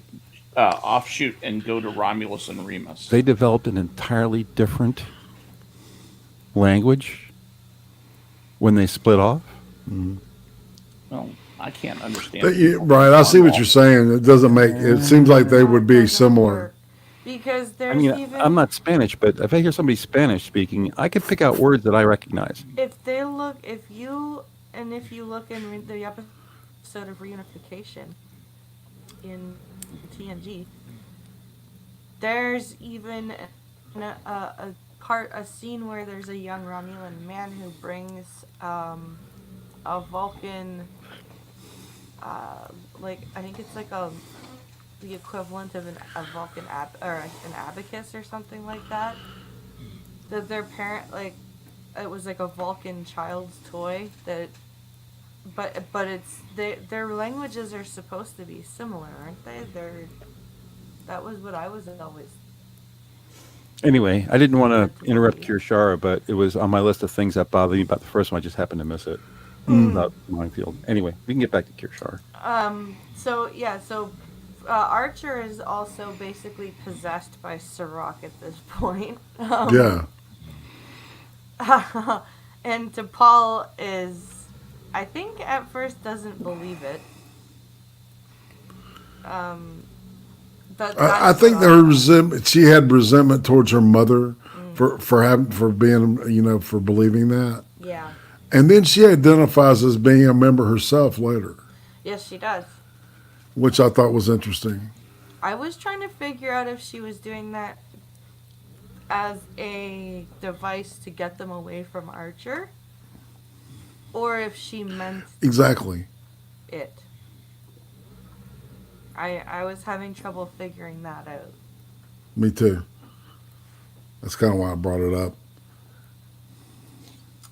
offshoot and go to Romulus and Remus? They developed an entirely different language when they split off. Well, I can't understand. Right, I see what you're saying. It doesn't make. It seems like they would be similar. Because I there's mean, even I'm not Spanish, but if I hear somebody Spanish speaking, I can pick out words that I recognize. if you look in the episode of Reunification in TNG, there's even a scene where there's a young Romulan man who brings a Vulcan, like I think it's like the equivalent of a Vulcan an abacus or something like that. That their parent it was like a Vulcan child's toy but it's their languages are supposed to be similar, aren't they? That was what I was always. Anyway, I didn't want to interrupt Kirshara, but it was on my list of things that bothered me about the first one. I just happened to miss it. About Minefield. Anyway, we can get back to Kirshara. So Archer is also basically possessed by Sirach at this point. Yeah. And T'Pol is, I think at first doesn't believe it. I think her resentment. She had resentment towards her mother for believing that. Yeah. And then she identifies as being a member herself later, Yes, she does. which I thought was interesting. I was trying to figure out if she was doing that as a device to get them away from Archer, or if she meant Exactly. it. I was having trouble figuring that out. Me too. That's kind of why I brought it up.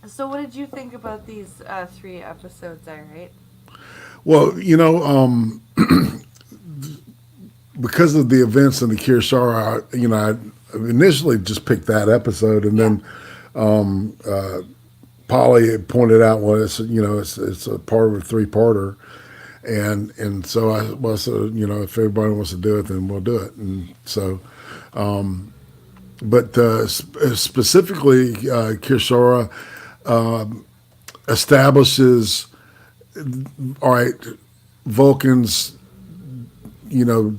So what did you think about these 3 episodes I rate? Well, because of the events in the Kirshara, I initially just picked that episode, and then Polly had pointed out, well, it's a part of a 3-parter, and so I said, if everybody wants to do it, then we'll do it, and so. But specifically, Kirshara establishes, all right, Vulcan's,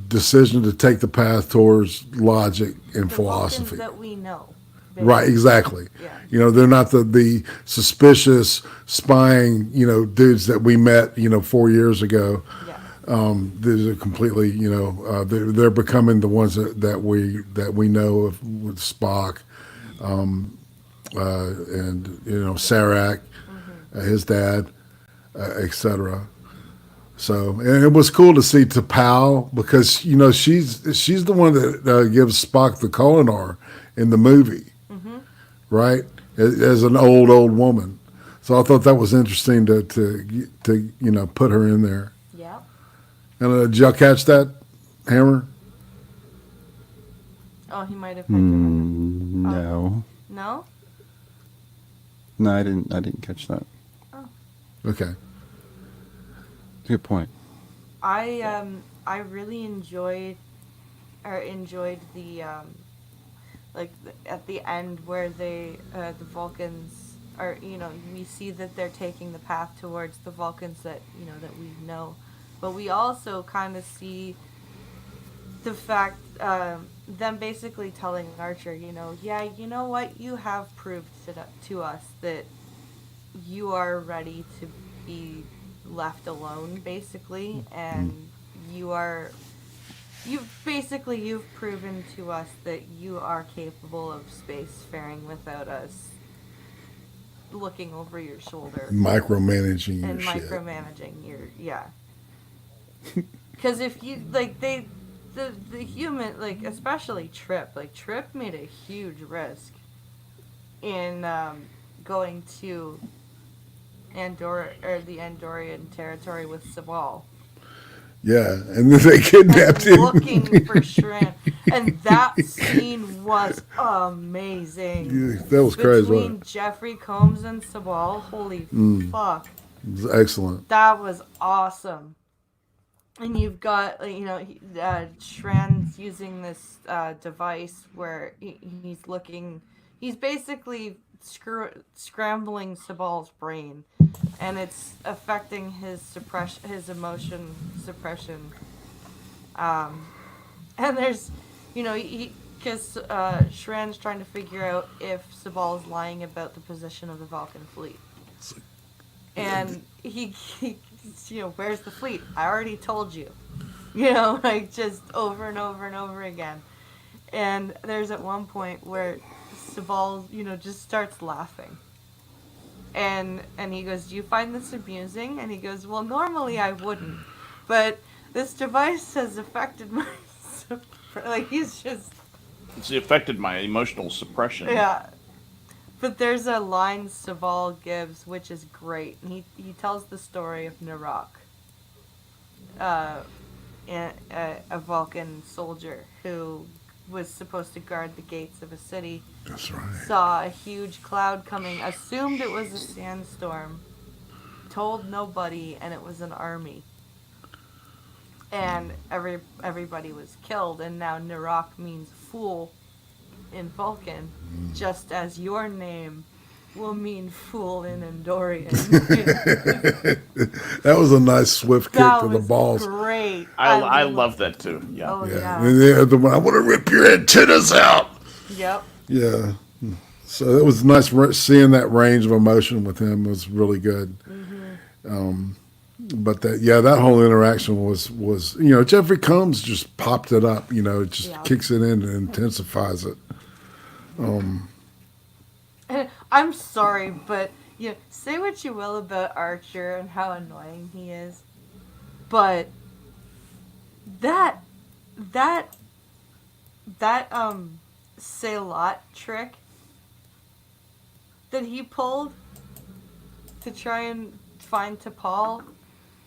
decision to take the path towards logic and The philosophy. Vulcans that we know. Right, exactly. Yeah. They're not the suspicious spying, dudes that we met, 4 years ago. Yeah. These are completely, they're becoming the ones that we know of with Spock, and Serac, his dad, etc. So, and it was cool to see T'Pol because she's the one that gives Spock the Kolinar in the movie, right? As an old woman. So I thought that was interesting to put her in there. Yeah. And did y'all catch that, Hammer? Oh, he might have picked it up. No, No? no, I didn't catch that. Okay. Good point. I really enjoyed the at the end where the Vulcans are, we see that they're taking the path towards the Vulcans that that we know, but we also kind of see the fact, them basically telling Archer, yeah, you know what, you have proved to us that you are ready to be left alone, basically, and you've proven to us that you are capable of spacefaring without us looking over your shoulder Micromanaging your and shit. micromanaging your, yeah. Because if you the human, especially Trip made a huge risk in going to the Andorian territory with Sabal. Yeah, and then they kidnapped him. Looking for Shran. And that scene was amazing. Yeah, that was crazy, Between wasn't it? Jeffrey Combs and Sabal, holy fuck. It was excellent. That was awesome. And you've got, Shran's using this device where he's basically scrambling Sabal's brain, and it's affecting his emotion suppression. And there's, because Shran's trying to figure out if Sabal's lying about the position of the Vulcan fleet. And he where's the fleet? I already told you. Just over and over and over again. And there's at one point where Sabal, just starts laughing. And he goes, "Do you find this amusing?" And he goes, "Well, normally I wouldn't, but this device has affected my..." he's just... It's affected my emotional suppression. Yeah. But there's a line Sabal gives, which is great. And he tells the story of Narok, a Vulcan soldier who was supposed to guard the gates of a city. That's right. Saw a huge cloud coming, assumed it was a sandstorm, told nobody, and it was an army. And everybody was killed, and now Narok means fool in Vulcan, just as your name will mean fool in Andorian. That was a nice swift kick That to the was balls. great. I love that too. Yeah. Oh Yeah. yeah. And the other one, I want to rip your antennas out. Yep. Yeah. So it was nice seeing that range of emotion with him. It was really good. But that whole interaction was Jeffrey Combs just popped it up. It just kicks it in and intensifies it. I'm sorry, but say what you will about Archer and how annoying he is, but that Salat trick that he pulled to try and find T'Pol.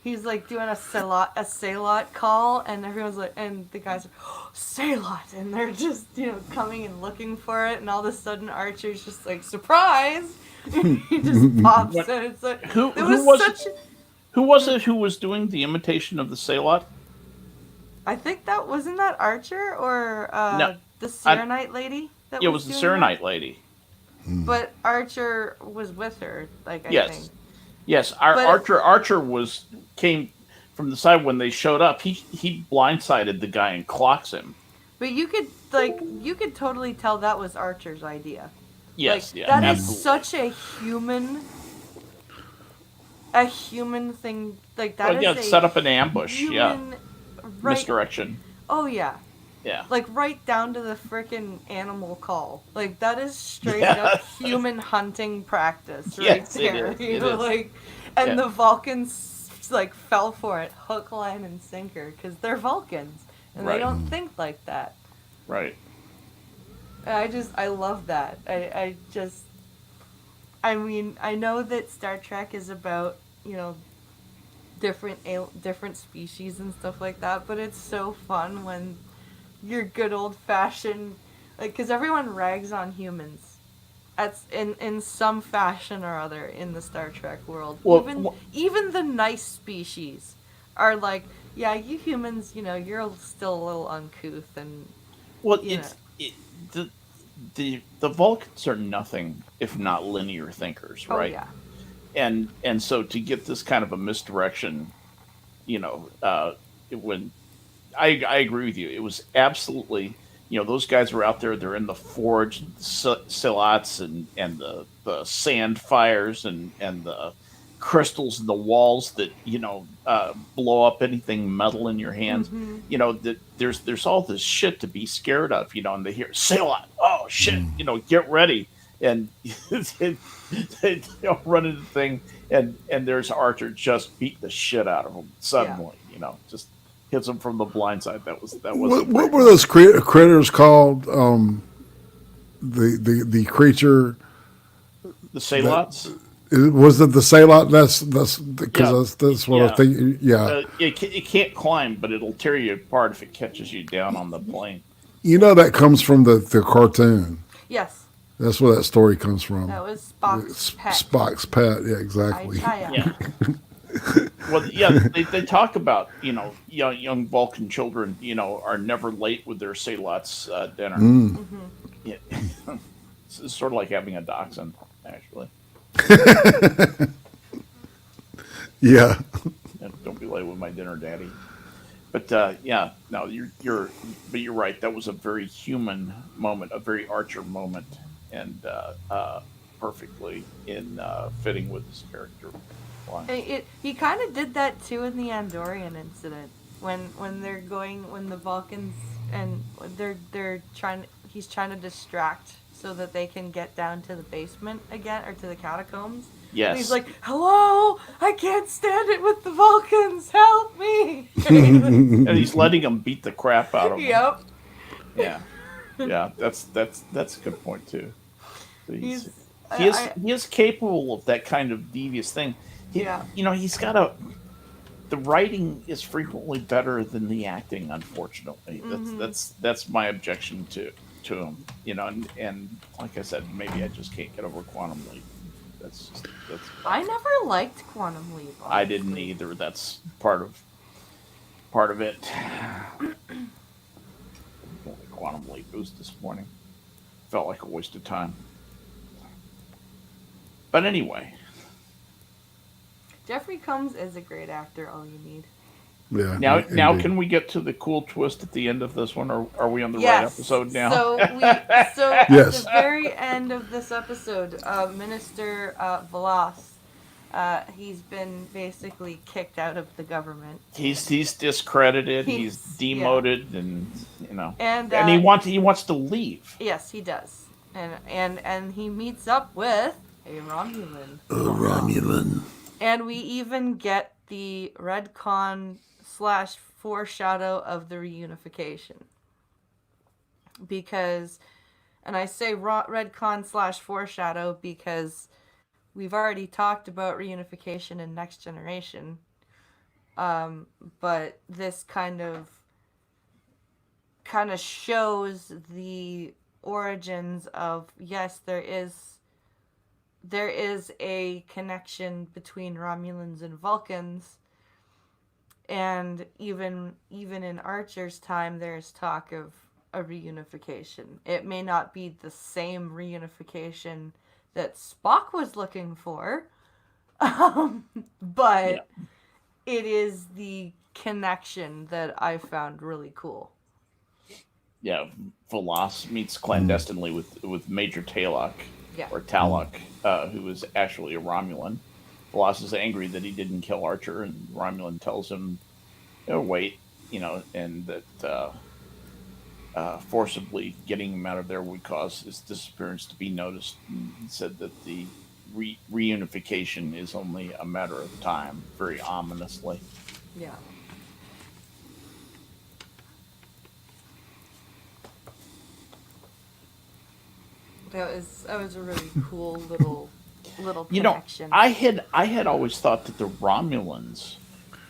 He's doing a Salat call, and everyone's and the guys are, "Oh, Salat," and they're just coming and looking for it, and all of a sudden Archer's just surprise, he just pops What? and it's Who was it who was doing the imitation of the Salat? I think that wasn't that Archer or No, the Serenite lady that It was was the doing Serenite lady. but Archer was with her, I Yes. think. Yes, But- Archer came from the side when they showed up. He blindsided the guy and clocks him. But you could totally tell that was Archer's idea. Yes, yeah, That is absolutely. such a human thing. That is a set up an ambush. Yeah, human, right? misdirection. Oh yeah, Yeah, right down to the frickin' animal call. That is straight Yeah. up human hunting practice, right Yes, it there. is, it is. And Yeah. the Vulcans fell for it, hook, line, and sinker, because they're Vulcans and they Right. don't think like that. right. I love that. I mean, I know that Star Trek is about, different species and stuff like that, but it's so fun when your good old fashioned, because everyone rags on humans in some fashion or other in the Star Trek world. Well, Even the nice species are like, yeah, you humans, you're still a little uncouth and well, you know. the the Vulcans are nothing if not linear thinkers, Oh right? yeah. And so to get this kind of a misdirection, you know, uh, when I agree with you. It was absolutely, those guys were out there. They're in the forge, silats, and the sand fires, and the crystals in the walls that blow up anything metal in your hands. Mhm. That there's all this shit to be scared of. And they hear silat. Oh shit! Get ready. And they run into the thing, and there's Archer just beat the shit out of them Yeah. suddenly. Just hits him from the blind side. That was What were those critters called? The creature the that Salats. was it the Salot? That's Yeah, because that's what I yeah. think. Yeah, It can't climb, but it'll tear you apart if it catches you down on the plane. that comes from the cartoon. Yes, That's where that story comes from. that was Spock's pet. Spock's pet. Yeah, I exactly. tell ya. Yeah. Well, yeah, they talk about young Vulcan children are never late with their Salats dinner. Yeah. It's sort of like having a dachshund, actually. Yeah, Yeah, don't be late with my dinner, Daddy. But yeah, no, but you're right. That was a very human moment, a very Archer moment, and perfectly in fitting with his character. Why? He kind of did that too in the Andorian incident when they're going when the Vulcans and they're trying he's trying to distract so that they can get down to the basement again or to the catacombs. And Yes. he's like, "Hello, I can't stand it with the Vulcans. Help me!" And he's letting him beat the crap out of him. Yep. Yeah, yeah, that's a good point too. So He's he is capable of that kind of devious thing. Yeah. He's got a. The writing is frequently better than the acting, unfortunately. That's my objection to him. And like I said, maybe I just can't get over Quantum Leap. That's. I never liked Quantum Leap. I didn't honestly. either. That's part of it. Quantum Leap. It was disappointing. Felt like a waste of time. But anyway, Jeffrey Combs is a great actor. All you need. yeah. now indeed. can we get to the cool twist at the end of this one, or are we on the right Yes. episode now? So at Yes. the very end of this episode, Minister Velas, he's been basically kicked out of the government, he's discredited. He's He's- demoted, and and he wants to leave. yes, he does, and he meets up with a Romulan, Romulan. and we even get the retcon / foreshadow of the reunification, because, and I say retcon / foreshadow because we've already talked about reunification in Next Generation, but this kind of shows the origins of, yes, there is a connection between Romulans and Vulcans, and even in Archer's time there's talk of a reunification. It may not be the same reunification that Spock was looking for, but Yeah. it is the connection that I found really cool. Yeah, Velas meets clandestinely with Major Talok, Yeah. or Talok, who is actually a Romulan. Velas is angry that he didn't kill Archer, and Romulan tells him, wait, and that forcibly getting him out of there would cause his disappearance to be noticed. And he said that the reunification is only a matter of time, very ominously. Yeah. That was a really cool little connection. I had always thought that the Romulans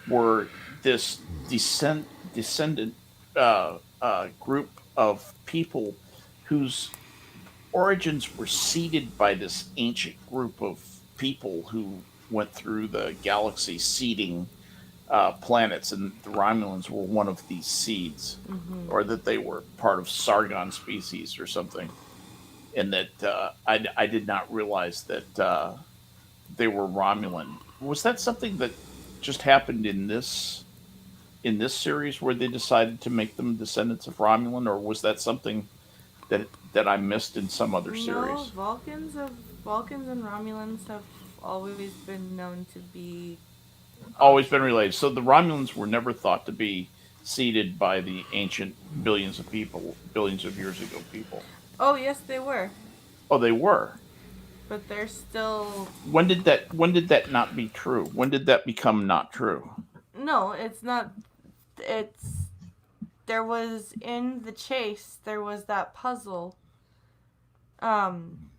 were this descendant group of people whose origins were seeded by this ancient group of people who went through the galaxy seeding planets, and the Romulans were one of these seeds, or that they were part of Sargon species or something, and that I did not realize that they were Romulan. Was that something that just happened in this series where they decided to make them descendants of Romulan, or was that something that I missed in some other No, series? Vulcans and Romulans have always been known to be. Always been related. So the Romulans were never thought to be seeded by the ancient billions of years ago people. Oh yes, they were, Oh, they were. but they're still. When did that not be true? When did that become not true? No, it's not. It's there was in the chase. There was that puzzle. Um,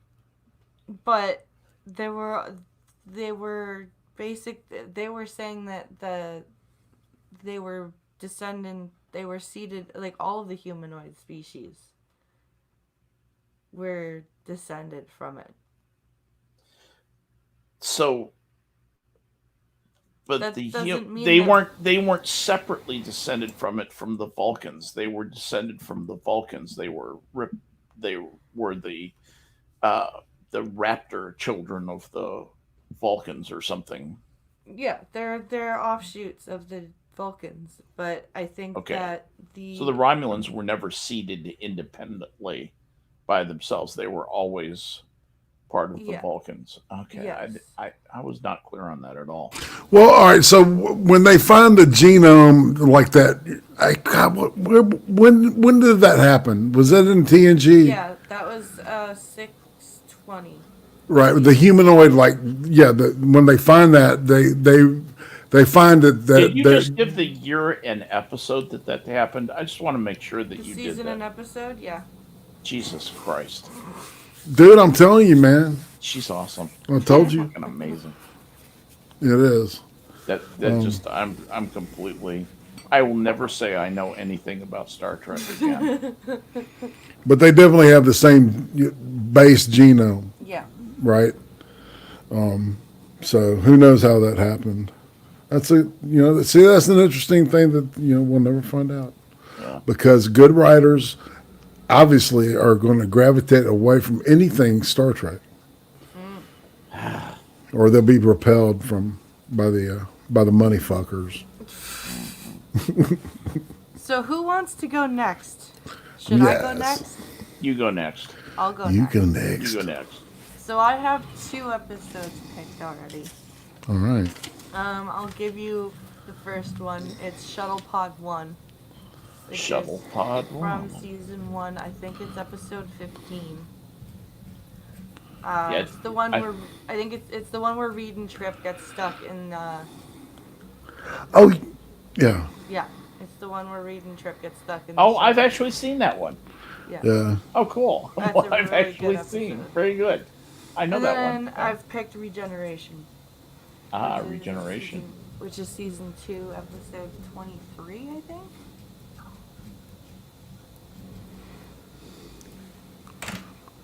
but they were basic. They were saying that they were descendant. They were seeded like all of the humanoid species were descended from it. So, but That the doesn't mean they that- weren't separately descended from it from the Vulcans. They were descended from the Vulcans. They were the raptor children of the Vulcans or something. Yeah, they're offshoots of the Vulcans, but I think Okay. that the So the Romulans were never seeded independently by themselves. They were always part of the Yeah. Vulcans. Okay, Yes. I was not clear on that at all. Well, all right. So when they find the genome like that, God, when did that happen? Was that in TNG? yeah, that was 620. Right. The humanoid, when they find that, they find that Did you that just give the year and episode that happened? I just want to make sure that The you did season that. and episode, yeah. Jesus Christ, dude, I'm telling you, man. she's awesome. I told you, Fucking amazing. it is. That just I'm completely. I will never say I know anything about Star Trek again. But they definitely have the same base genome, Yeah. right? So who knows how that happened? That's that's an interesting thing that we'll never find out, Yeah. because good writers obviously are going to gravitate away from anything Star Trek, or they'll be repelled by the money fuckers. So who wants to go next? Should I go Yes. next? You go next. I'll go You next. go You next. go next. So I have 2 episodes picked already. All right. I'll give you the first one. It's Shuttle Pod 1. which is Shovel Pod. From season 1. I think it's episode 15. Yeah, It's the one I- where I think it's the one where Reed and Trip get stuck in. Oh, yeah, Yeah, it's the one where Reed and Trip get stuck in. Oh, the I've ship. actually seen that one. Yeah. yeah. Oh, cool. That's Well, a I've really actually good seen. episode. Very good. I know And that then one. I've picked Regeneration. which is Regeneration. which is season 2, episode 23, I think.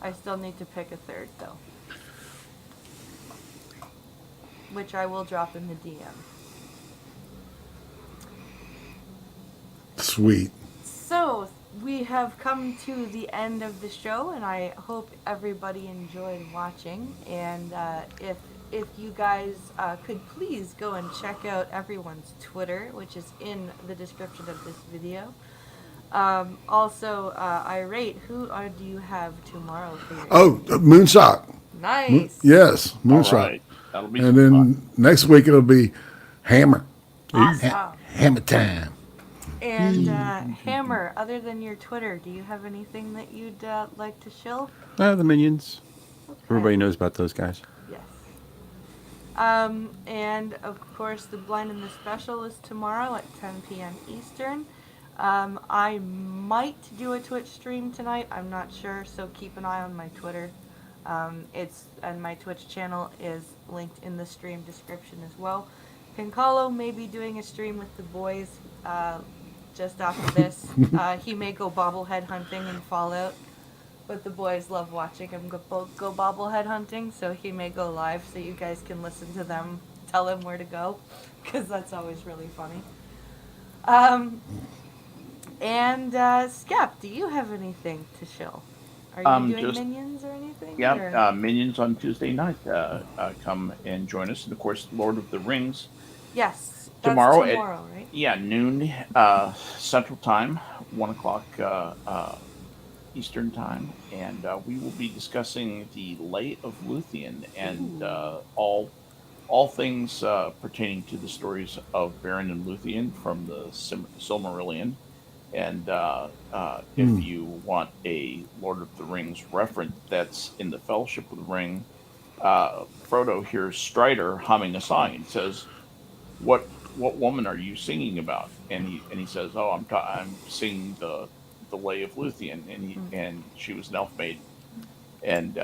I still need to pick a third though, which I will drop in the DM. Sweet. So we have come to the end of the show, and I hope everybody enjoyed watching. And if you guys could please go and check out everyone's Twitter, which is in the description of this video. Also, Irate, who do you have tomorrow for your Oh, Moonshot. Nice. Yes, All Moonshot. right. That'll be And some then fun. next week it'll be Hammer. Awesome. Hammer time. And Hammer, other than your Twitter, do you have anything that you'd like to shill? The Minions. Okay. Everybody knows about those guys. Yes. And of course, the Blind and the Special is tomorrow at 10 p.m. Eastern. I might do a Twitch stream tonight. I'm not sure, so keep an eye on my Twitter. And my Twitch channel is linked in the stream description as well. Pincalo may be doing a stream with the boys just after this. He may go bobblehead hunting in Fallout. but the boys love watching him go bobblehead hunting, so he may go live so you guys can listen to them tell him where to go, because that's always really funny. And Scap, do you have anything to show? Are you doing Just Minions or anything? yeah, or- Minions on Tuesday night. Come and join us, and of course, Lord of the Rings Yes, that's tomorrow tomorrow, right? yeah, noon Central Time, 1 o'clock Eastern Time, and we will be discussing the Lay of Luthien and all things pertaining to the stories of Beren and Luthien from the Silmarillion. And if you want a Lord of the Rings reference that's in the Fellowship of the Ring, Frodo hears Strider humming a song and says, "What woman are you singing about?" And he says, "Oh, I'm singing the Lay of Luthien," and she was an elf maiden. And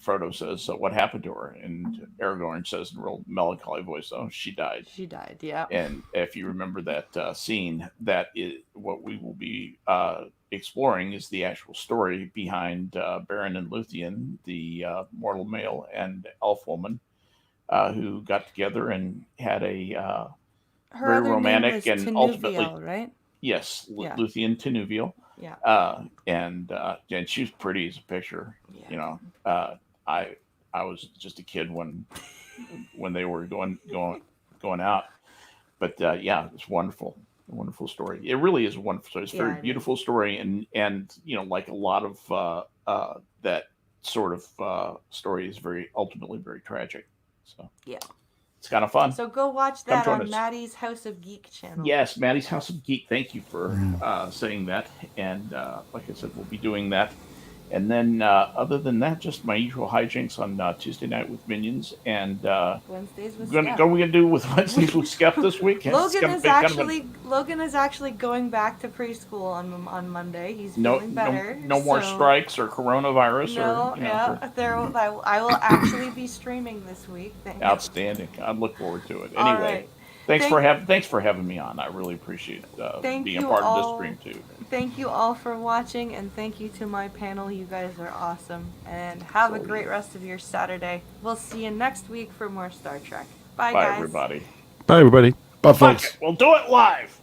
Frodo says, "So what happened to her?" And Aragorn says in a real melancholy voice, "Oh, she died." She died, yeah. And if you remember that scene, that is what we will be exploring is the actual story behind Beren and Luthien, the mortal male and elf woman, who got together and had a Her very other romantic name was and ultimately, Tinuviel, right? yes, Yeah. Luthien Tinuviel. Yeah. And she was pretty as a picture. Yeah. You know, I was just a kid when they were going out. But yeah, it's wonderful, a wonderful story. It really is a wonderful story. It's a Yeah, very it beautiful story, and like a lot of that sort of story is very ultimately very tragic. So Yeah. it's kind of fun. So go watch Come that join on us. Maddie's House of Geek channel. Yes, Maddie's House of Geek. Thank you for saying that. And like I said, we'll be doing that. And then, other than that, just my usual hijinks on Tuesday night with Minions, and Wednesdays with we're Scap. gonna do with Wednesdays with Skep this week. It's Logan gonna is be kind of a- Logan is actually going back to preschool on Monday. He's no, feeling better. no more so- strikes or coronavirus No, or yeah, I will actually be streaming this week. outstanding. I look forward to it. All Anyway, right. thanks for having me on. I really appreciate Thank being a you part of all. this stream too. Thank you all for watching, and thank you to my panel. You guys are awesome. And have a great rest of your Saturday. We'll see you next week for more Star Trek. Bye, Bye, guys. everybody. Bye, everybody. Bye, Fuck folks. it, we'll do it live.